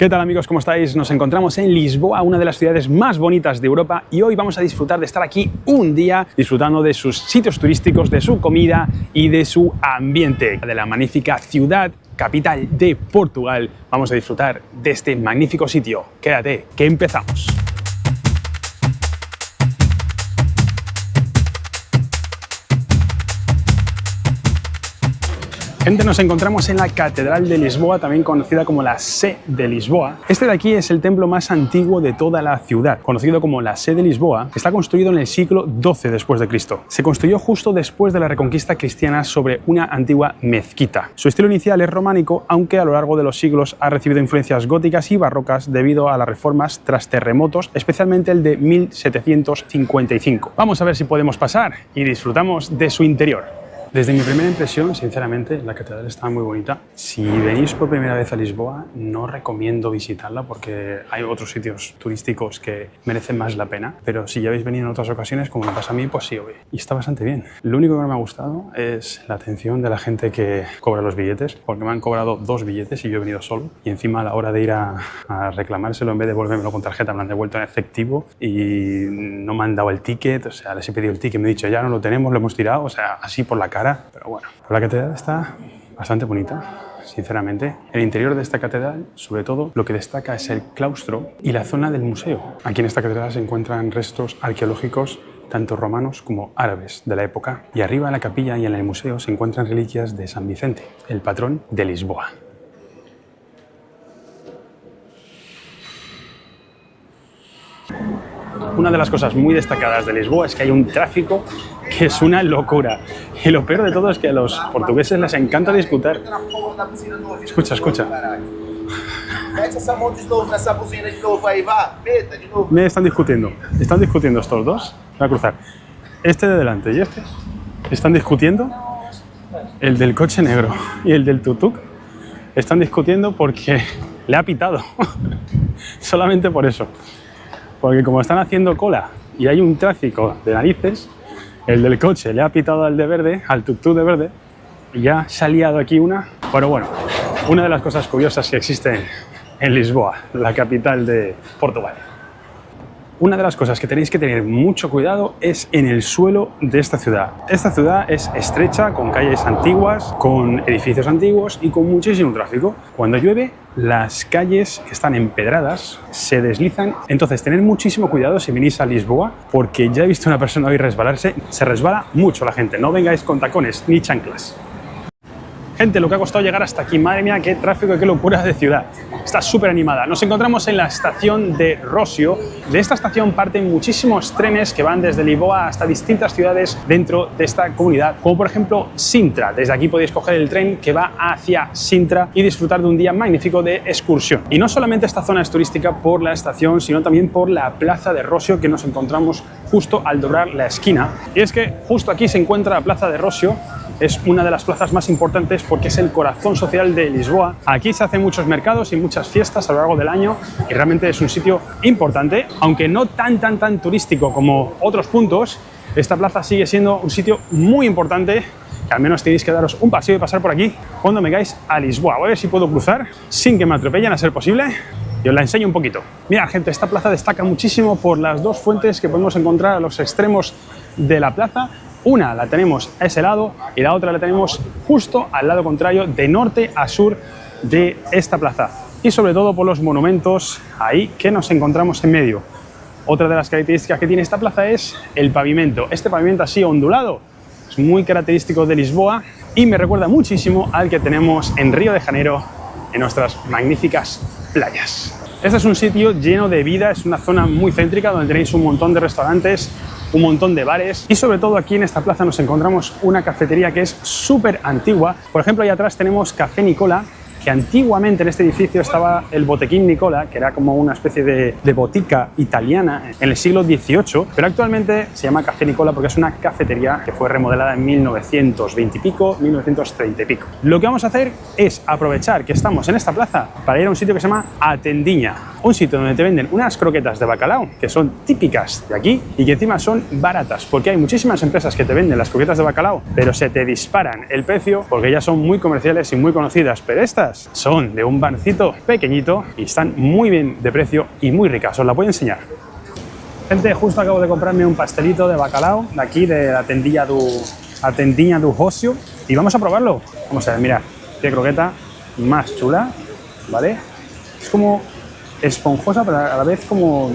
¿Qué tal amigos? ¿Cómo estáis? Nos encontramos en Lisboa, una de las ciudades más bonitas de Europa, y hoy vamos a disfrutar de estar aquí un día disfrutando de sus sitios turísticos, de su comida y de su ambiente, de la magnífica ciudad capital de Portugal. Vamos a disfrutar de este magnífico sitio. Quédate, que empezamos. Gente, nos encontramos en la Catedral de Lisboa, también conocida como la Sé de Lisboa. Este de aquí es el templo más antiguo de toda la ciudad, conocido como la Sé de Lisboa. Está construido en el siglo XII después de Cristo. Se construyó justo después de la reconquista cristiana sobre una antigua mezquita. Su estilo inicial es románico, aunque a lo largo de los siglos ha recibido influencias góticas y barrocas debido a las reformas tras terremotos, especialmente el de 1755. Vamos a ver si podemos pasar y disfrutamos de su interior. Desde mi primera impresión, sinceramente, la catedral está muy bonita. Si venís por primera vez a Lisboa, no recomiendo visitarla porque hay otros sitios turísticos que merecen más la pena. Pero si ya habéis venido en otras ocasiones, como me pasa a mí, pues sí, y está bastante bien. Lo único que no me ha gustado es la atención de la gente que cobra los billetes, porque me han cobrado 2 billetes y yo he venido solo. Y encima a la hora de ir a reclamárselo, en vez de devolvérmelo con tarjeta, me lo han devuelto en efectivo y no me han dado el ticket. O sea, les he pedido el ticket, me he dicho, ya no lo tenemos, lo hemos tirado, o sea, así por la cara. Pero bueno, la catedral está bastante bonita, sinceramente. El interior de esta catedral, sobre todo, lo que destaca es el claustro y la zona del museo. Aquí en esta catedral se encuentran restos arqueológicos tanto romanos como árabes de la época. Y arriba en la capilla y en el museo se encuentran reliquias de San Vicente, el patrón de Lisboa. Una de las cosas muy destacadas de Lisboa es que hay un tráfico que es una locura. Y lo peor de todo es que a los portugueses les encanta discutir. Escucha, escucha. Me están discutiendo estos dos. Voy a cruzar. Este de delante y este están discutiendo. El del coche negro y el del tutuk están discutiendo porque le ha pitado. Solamente por eso. Porque como están haciendo cola y hay un tráfico de narices, el del coche le ha pitado al de verde, al tuk-tuk de verde, y ya se ha liado aquí una. Pero bueno, una de las cosas curiosas que existen en Lisboa, la capital de Portugal. Una de las cosas que tenéis que tener mucho cuidado es en el suelo de esta ciudad. Esta ciudad es estrecha, con calles antiguas, con edificios antiguos y con muchísimo tráfico. Cuando llueve, las calles que están empedradas se deslizan. Entonces, tened muchísimo cuidado si venís a Lisboa, porque ya he visto a una persona hoy resbalarse. Se resbala mucho la gente. No vengáis con tacones ni chanclas. Gente, lo que ha costado llegar hasta aquí, madre mía, qué tráfico y qué locura de ciudad. Está súper animada. Nos encontramos en la estación de Rossio. De esta estación parten muchísimos trenes que van desde Lisboa hasta distintas ciudades dentro de esta comunidad, como por ejemplo Sintra. Desde aquí podéis coger el tren que va hacia Sintra y disfrutar de un día magnífico de excursión. Y no solamente esta zona es turística por la estación, sino también por la plaza de Rossio, que nos encontramos justo al doblar la esquina. Y es que justo aquí se encuentra la plaza de Rossio. Es una de las plazas más importantes porque es el corazón social de Lisboa. Aquí se hacen muchos mercados y muchas fiestas a lo largo del año y realmente es un sitio importante, aunque no tan turístico como otros puntos. Esta plaza sigue siendo un sitio muy importante, que al menos tenéis que daros un paseo y pasar por aquí cuando vengáis a Lisboa. Voy a ver si puedo cruzar sin que me atropellen, a ser posible, y os la enseño un poquito. Mira, gente, esta plaza destaca muchísimo por las dos fuentes que podemos encontrar a los extremos de la plaza. Una la tenemos a ese lado y la otra la tenemos justo al lado contrario, de norte a sur de esta plaza. Y sobre todo por los monumentos ahí que nos encontramos en medio. Otra de las características que tiene esta plaza es el pavimento. Este pavimento así ondulado es muy característico de Lisboa y me recuerda muchísimo al que tenemos en Río de Janeiro, en nuestras magníficas playas. Este es un sitio lleno de vida, es una zona muy céntrica donde tenéis un montón de restaurantes, un montón de bares y sobre todo aquí en esta plaza nos encontramos una cafetería que es súper antigua. Por ejemplo, ahí atrás tenemos Café Nicola, que antiguamente en este edificio estaba el Botequín Nicola, que era como una especie de botica italiana en el siglo XVIII, pero actualmente se llama Café Nicola porque es una cafetería que fue remodelada en 1920 y pico, 1930 y pico. Lo que vamos a hacer es aprovechar que estamos en esta plaza para ir a un sitio que se llama Atendiña, un sitio donde te venden unas croquetas de bacalao que son típicas de aquí y que encima son baratas, porque hay muchísimas empresas que te venden las croquetas de bacalao, pero se te disparan el precio porque ya son muy comerciales y muy conocidas, pero estas croquetas son de un barcito pequeñito y están muy bien de precio y muy ricas. Os la voy a enseñar. Gente, justo acabo de comprarme un pastelito de bacalao de aquí, de la tendilla du Ocio, y vamos a probarlo. Vamos a ver, mira, qué croqueta más chula, ¿vale? Es como esponjosa, pero a la vez como,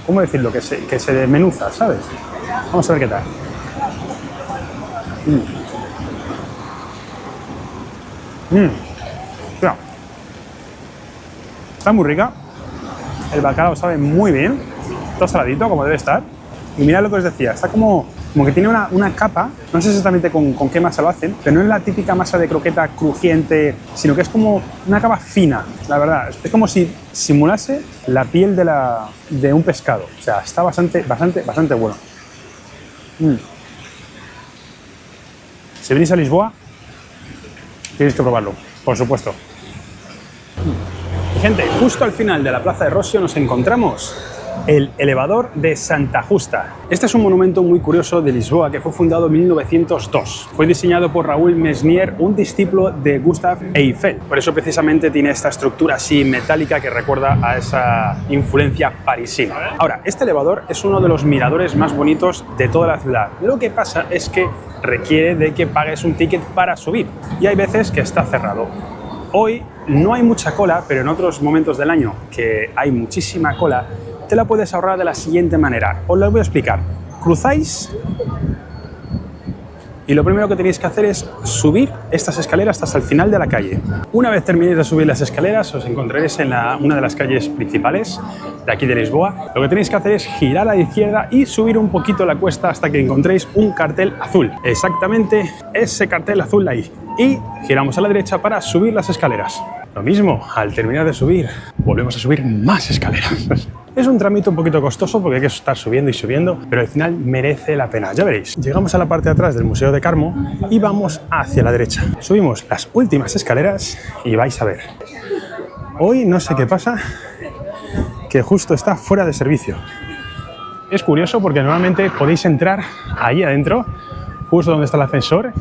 ¿cómo decirlo? Que se desmenuza, ¿sabes? Vamos a ver qué tal. Mira, está muy rica. El bacalao sabe muy bien. Todo saladito, como debe estar. Y mirad lo que os decía, está como que tiene una capa, no sé exactamente con qué masa lo hacen, pero no es la típica masa de croqueta crujiente, sino que es como una capa fina, la verdad. Es como si simulase la piel de un pescado. O sea, está bastante bueno. Si venís a Lisboa, tenéis que probarlo, por supuesto. Y gente, justo al final de la Plaza de Rosio nos encontramos el elevador de Santa Justa. Este es un monumento muy curioso de Lisboa que fue fundado en 1902. Fue diseñado por Raúl Mesnier, un discípulo de Gustave Eiffel. Por eso precisamente tiene esta estructura así metálica que recuerda a esa influencia parisina. Ahora, este elevador es uno de los miradores más bonitos de toda la ciudad. Lo que pasa es que requiere de que pagues un ticket para subir y hay veces que está cerrado. Hoy no hay mucha cola, pero en otros momentos del año que hay muchísima cola, te la puedes ahorrar de la siguiente manera. Os lo voy a explicar. Cruzáis y lo primero que tenéis que hacer es subir estas escaleras hasta el final de la calle. Una vez terminéis de subir las escaleras, os encontraréis en una de las calles principales de aquí de Lisboa. Lo que tenéis que hacer es girar a la izquierda y subir un poquito la cuesta hasta que encontréis un cartel azul. Exactamente ese cartel azul ahí. Y giramos a la derecha para subir las escaleras. Lo mismo, al terminar de subir, volvemos a subir más escaleras. Es un trámite un poquito costoso porque hay que estar subiendo y subiendo, pero al final merece la pena. Ya veréis, llegamos a la parte de atrás del Museo de Carmo y vamos hacia la derecha. Subimos las últimas escaleras y vais a ver. Hoy no sé qué pasa, que justo está fuera de servicio. Es curioso porque normalmente podéis entrar ahí adentro, justo donde está el ascensor.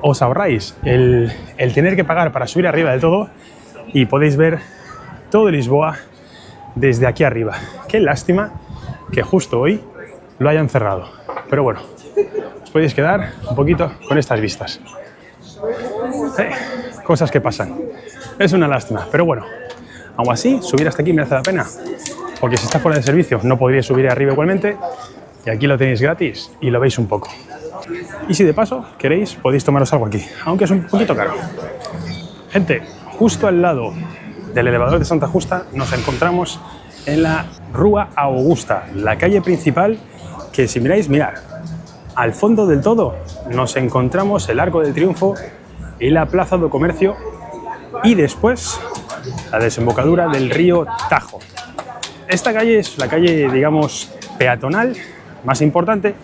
Os ahorráis el tener que pagar para subir arriba del todo y podéis ver todo Lisboa desde aquí arriba. Qué lástima que justo hoy lo hayan cerrado. Pero bueno, os podéis quedar un poquito con estas vistas. Cosas que pasan. Es una lástima, pero bueno, aún así, subir hasta aquí merece la pena. Porque si está fuera de servicio no podríais subir arriba igualmente. Y aquí lo tenéis gratis y lo veis un poco. Y si de paso queréis, podéis tomaros algo aquí, aunque es un poquito caro. Gente, justo al lado del elevador de Santa Justa nos encontramos en la Rua Augusta, la calle principal que, si miráis, mirad, al fondo del todo nos encontramos el Arco del Triunfo y la Plaza do Comercio y después la desembocadura del río Tajo. Esta calle es la calle, digamos, peatonal más importante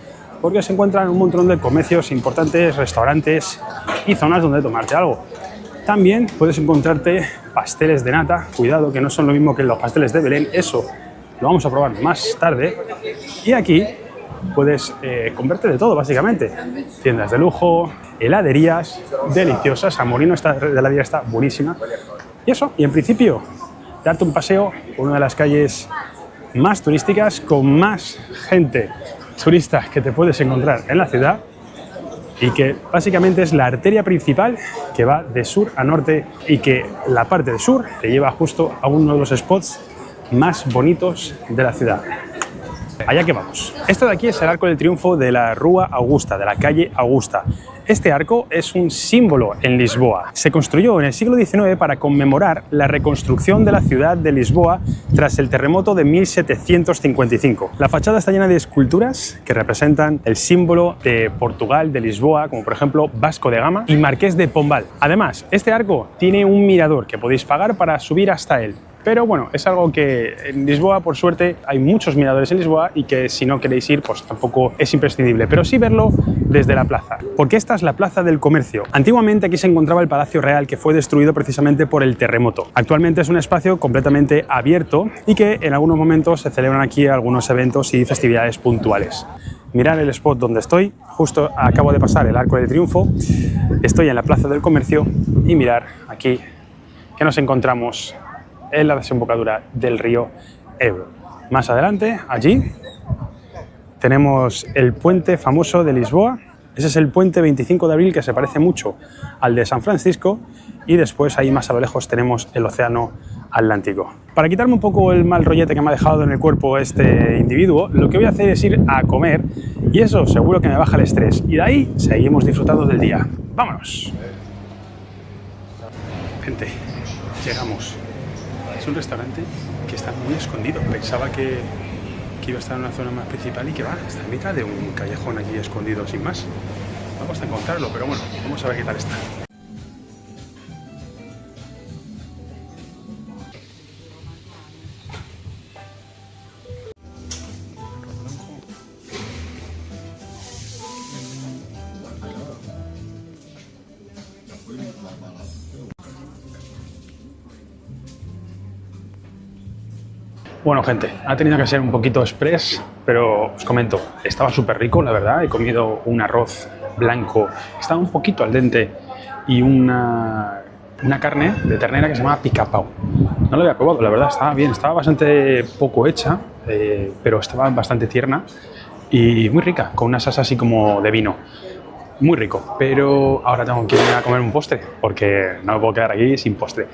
porque se encuentran un montón de comercios importantes, restaurantes y zonas donde tomarte algo. También puedes encontrarte pasteles de nata, cuidado que no son lo mismo que los pasteles de Belén, eso lo vamos a probar más tarde. Y aquí puedes comprarte de todo básicamente, tiendas de lujo, heladerías deliciosas, San Molino, esta heladería está buenísima. Y eso, y en principio, darte un paseo por una de las calles más turísticas, con más gente turista que te puedes encontrar en la ciudad y que básicamente es la arteria principal que va de sur a norte y que la parte de sur te lleva justo a uno de los spots más bonitos de la ciudad. Allá que vamos. Esto de aquí es el Arco del Triunfo de la Rua Augusta, de la calle Augusta. Este arco es un símbolo en Lisboa. Se construyó en el siglo XIX para conmemorar la reconstrucción de la ciudad de Lisboa tras el terremoto de 1755. La fachada está llena de esculturas que representan el símbolo de Portugal, de Lisboa, como por ejemplo Vasco de Gama y Marqués de Pombal. Además, este arco tiene un mirador que podéis pagar para subir hasta él. Pero bueno, es algo que en Lisboa, por suerte, hay muchos miradores en Lisboa y que si no queréis ir, pues tampoco es imprescindible. Pero sí verlo desde la plaza, porque esta es la Plaza del Comercio. Antiguamente aquí se encontraba el Palacio Real, que fue destruido precisamente por el terremoto. Actualmente es un espacio completamente abierto y que en algunos momentos se celebran aquí algunos eventos y festividades puntuales. Mirad el spot donde estoy, justo acabo de pasar el Arco del Triunfo, estoy en la Plaza del Comercio y mirar aquí que nos encontramos en la desembocadura del río Ebro. Más adelante, allí, tenemos el puente famoso de Lisboa. Ese es el puente 25 de abril, que se parece mucho al de San Francisco, y después ahí más a lo lejos tenemos el océano Atlántico. Para quitarme un poco el mal rollete que me ha dejado en el cuerpo este individuo, lo que voy a hacer es ir a comer, y eso seguro que me baja el estrés, y de ahí seguimos disfrutando del día. ¡Vámonos! Gente, llegamos. Es un restaurante que está muy escondido. Pensaba que iba a estar en una zona más principal y que va, está en mitad de un callejón aquí escondido sin más. Vamos a encontrarlo, pero bueno, vamos a ver qué tal está. Bueno, gente, ha tenido que ser un poquito express, pero os comento, estaba súper rico, la verdad. He comido un arroz blanco, estaba un poquito al dente, y una carne de ternera que se llama pica-pau. No lo había probado, la verdad, estaba bien, estaba bastante poco hecha, pero estaba bastante tierna y muy rica, con una salsa así como de vino. Muy rico, pero ahora tengo que ir a comer un postre, porque no me puedo quedar aquí sin postre.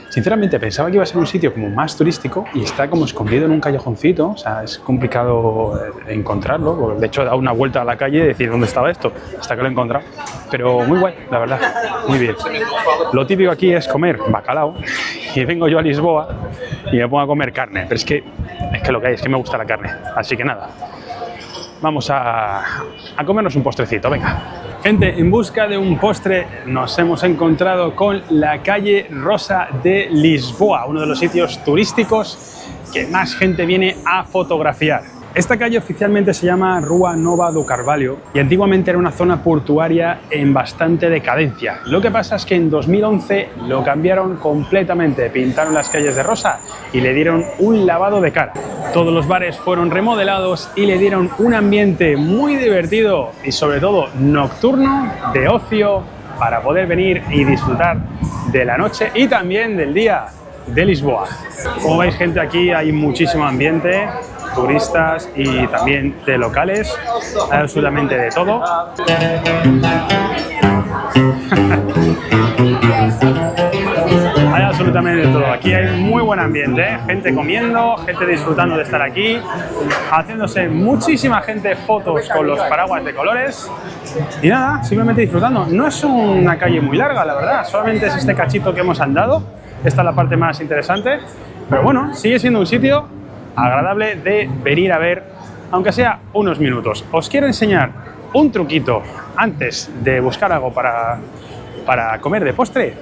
Sinceramente pensaba que iba a ser un sitio como más turístico y está como escondido en un callejoncito, o sea, es complicado encontrarlo. De hecho, he dado una vuelta a la calle y decir dónde estaba esto, hasta que lo he encontrado. Pero muy guay, la verdad, muy bien. Lo típico aquí es comer bacalao, y vengo yo a Lisboa y me pongo a comer carne, pero es que lo que hay es que me gusta la carne, así que nada. Vamos a comernos un postrecito, venga. Gente, en busca de un postre nos hemos encontrado con la calle Rosa de Lisboa, uno de los sitios turísticos que más gente viene a fotografiar. Esta calle oficialmente se llama Rua Nova do Carvalho y antiguamente era una zona portuaria en bastante decadencia. Lo que pasa es que en 2011 lo cambiaron completamente, pintaron las calles de rosa y le dieron un lavado de cara. Todos los bares fueron remodelados y le dieron un ambiente muy divertido y sobre todo nocturno, de ocio, para poder venir y disfrutar de la noche y también del día de Lisboa. Como veis, gente, aquí hay muchísimo ambiente, turistas y también de locales, hay absolutamente de todo. Hay absolutamente de todo. Aquí hay muy buen ambiente, ¿eh? Gente comiendo, gente disfrutando de estar aquí, haciéndose muchísima gente fotos con los paraguas de colores y nada, simplemente disfrutando. No es una calle muy larga, la verdad, solamente es este cachito que hemos andado. Esta es la parte más interesante, pero bueno, sigue siendo un sitio agradable de venir a ver, aunque sea unos minutos. Os quiero enseñar un truquito antes de buscar algo para comer de postre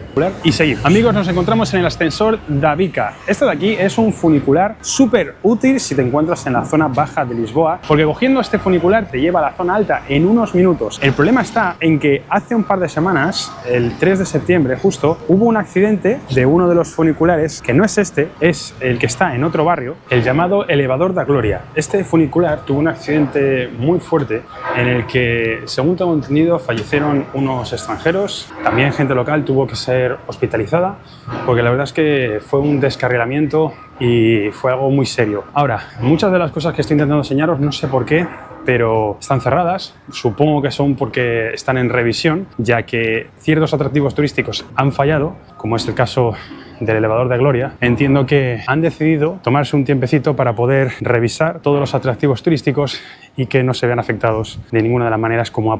y seguir. Amigos, nos encontramos en el ascensor da Bica. Esto de aquí es un funicular súper útil si te encuentras en la zona baja de Lisboa, porque cogiendo este funicular te lleva a la zona alta en unos minutos. El problema está en que hace un par de semanas, el 3 de septiembre justo, hubo un accidente de uno de los funiculares, que no es este, es el que está en otro barrio, el llamado Elevador da Gloria. Este funicular tuvo un accidente muy fuerte en el que, según tengo entendido, fallecieron unos extranjeros. También gente local tuvo que ser hospitalizada, porque la verdad es que fue un descarrilamiento y fue algo muy serio. Ahora, muchas de las cosas que estoy intentando enseñaros, no sé por qué, pero están cerradas. Supongo que son porque están en revisión, ya que ciertos atractivos turísticos han fallado, como es el caso del Elevador de Gloria. Entiendo que han decidido tomarse un tiempecito para poder revisar todos los atractivos turísticos y que no se vean afectados de ninguna de las maneras como ha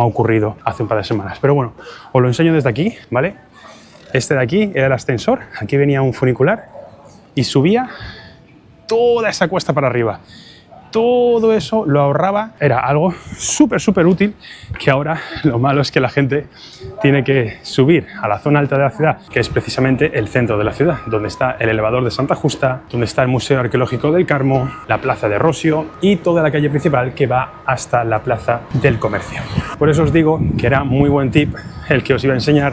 ocurrido hace un par de semanas. Pero bueno, os lo enseño desde aquí, ¿vale? Este de aquí era el ascensor, aquí venía un funicular y subía toda esa cuesta para arriba. Todo eso lo ahorraba, era algo súper útil, que ahora lo malo es que la gente tiene que subir a la zona alta de la ciudad, que es precisamente el centro de la ciudad, donde está el elevador de Santa Justa, donde está el Museo Arqueológico del Carmo, la Plaza de Rosio y toda la calle principal que va hasta la Plaza del Comercio. Por eso os digo que era muy buen tip el que os iba a enseñar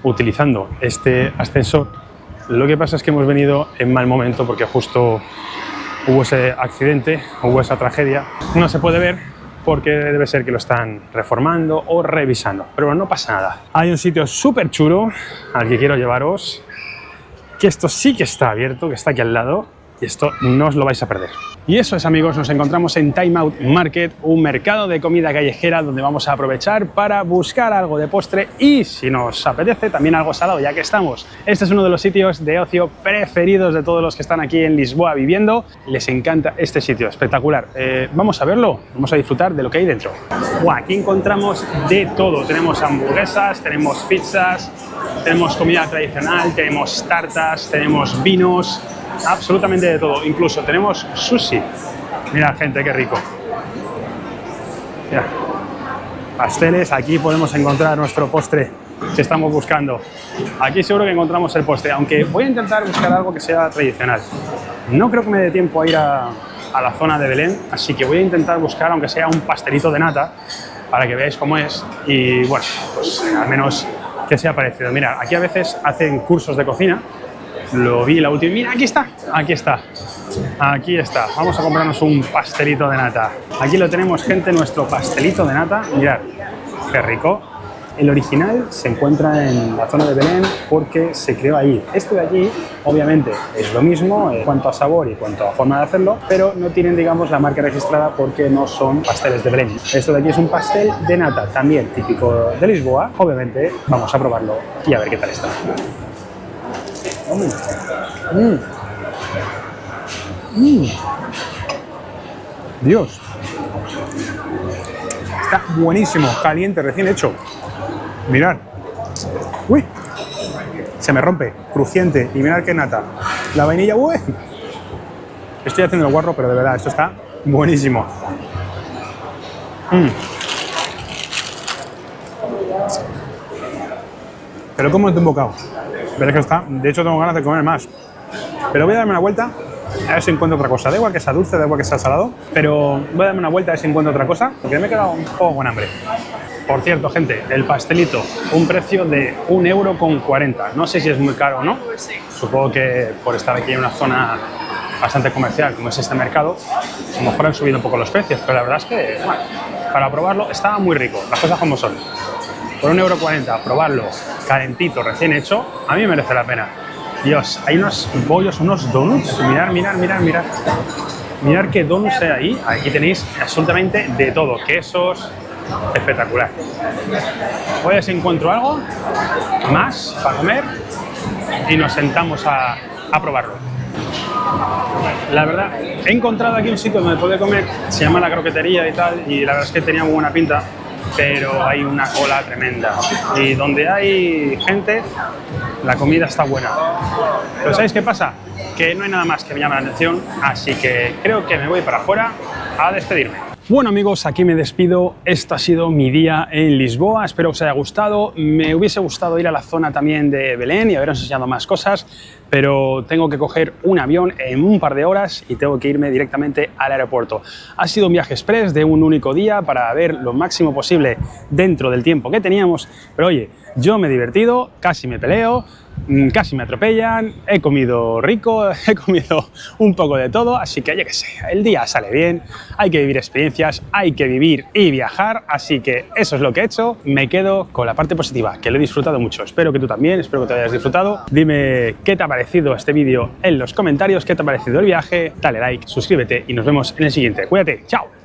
utilizando este ascensor. Lo que pasa es que hemos venido en mal momento porque justo hubo ese accidente, hubo esa tragedia. No se puede ver porque debe ser que lo están reformando o revisando, pero bueno, no pasa nada. Hay un sitio súper chulo al que quiero llevaros que esto sí que está abierto, que está aquí al lado, y esto no os lo vais a perder. Y eso es, amigos, nos encontramos en Time Out Market, un mercado de comida callejera donde vamos a aprovechar para buscar algo de postre y, si nos apetece, también algo salado, ya que estamos. Este es uno de los sitios de ocio preferidos de todos los que están aquí en Lisboa viviendo. Les encanta este sitio, espectacular. Vamos a verlo, vamos a disfrutar de lo que hay dentro. Buah, aquí encontramos de todo. Tenemos hamburguesas, tenemos pizzas, tenemos comida tradicional, tenemos tartas, tenemos vinos, absolutamente de todo. Incluso tenemos sushi. Mirad, gente, qué rico. Mirad. Pasteles, aquí podemos encontrar nuestro postre que estamos buscando. Aquí seguro que encontramos el postre, aunque voy a intentar buscar algo que sea tradicional. No creo que me dé tiempo a ir a la zona de Belén, así que voy a intentar buscar, aunque sea un pastelito de nata, para que veáis cómo es y, bueno, pues al menos que sea parecido. Mirad, aquí a veces hacen cursos de cocina. Lo vi la última. Mira, aquí está, aquí está, aquí está. Vamos a comprarnos un pastelito de nata. Aquí lo tenemos, gente, nuestro pastelito de nata. Mirad, qué rico. El original se encuentra en la zona de Belén porque se creó allí. Este de allí, obviamente, es lo mismo en cuanto a sabor y en cuanto a forma de hacerlo, pero no tienen, digamos, la marca registrada porque no son pasteles de Belén. Esto de aquí es un pastel de nata, también típico de Lisboa. Obviamente, vamos a probarlo y a ver qué tal está. Dios, está buenísimo, caliente, recién hecho. Mirad, uy, se me rompe, crujiente, y mirad qué nata. La vainilla, uy, estoy haciendo el guarro, pero de verdad, esto está buenísimo. Pero como de un bocado. Veréis que está, de hecho tengo ganas de comer más. Pero voy a darme una vuelta a ver si encuentro otra cosa. Da igual que sea dulce, da igual que sea salado, pero voy a darme una vuelta a ver si encuentro otra cosa, porque me he quedado un poco con hambre. Por cierto, gente, el pastelito, un precio de 1,40 €. No sé si es muy caro o no. Supongo que por estar aquí en una zona bastante comercial, como es este mercado, a lo mejor han subido un poco los precios, pero la verdad es que, bueno, para probarlo estaba muy rico, las cosas como son. Por 1,40 €, probarlo calentito, recién hecho, a mí me merece la pena. Dios, hay unos bollos, unos donuts. Mirad, mirad, mirad, mirad. Mirad qué donuts hay ahí. Aquí tenéis absolutamente de todo. Quesos, espectacular. Voy a ver si encuentro algo más para comer y nos sentamos a probarlo. La verdad, he encontrado aquí un sitio donde poder comer, se llama La Croquetería y tal, y la verdad es que tenía muy buena pinta, pero hay una cola tremenda. Y donde hay gente, la comida está buena. Pero ¿sabéis qué pasa? Que no hay nada más que me llame la atención, así que creo que me voy para afuera a despedirme. Bueno, amigos, aquí me despido. Este ha sido mi día en Lisboa. Espero que os haya gustado. Me hubiese gustado ir a la zona también de Belén y haberos enseñado más cosas, pero tengo que coger un avión en un par de horas y tengo que irme directamente al aeropuerto. Ha sido un viaje express de un único día para ver lo máximo posible dentro del tiempo que teníamos, pero oye, yo me he divertido, casi me peleo, casi me atropellan, he comido rico, he comido un poco de todo, así que yo qué sé, el día sale bien, hay que vivir experiencias, hay que vivir y viajar, así que eso es lo que he hecho. Me quedo con la parte positiva, que lo he disfrutado mucho. Espero que tú también, espero que te hayas disfrutado. Dime qué te ha parecido este vídeo en los comentarios, qué te ha parecido el viaje, dale like, suscríbete y nos vemos en el siguiente. Cuídate, chao.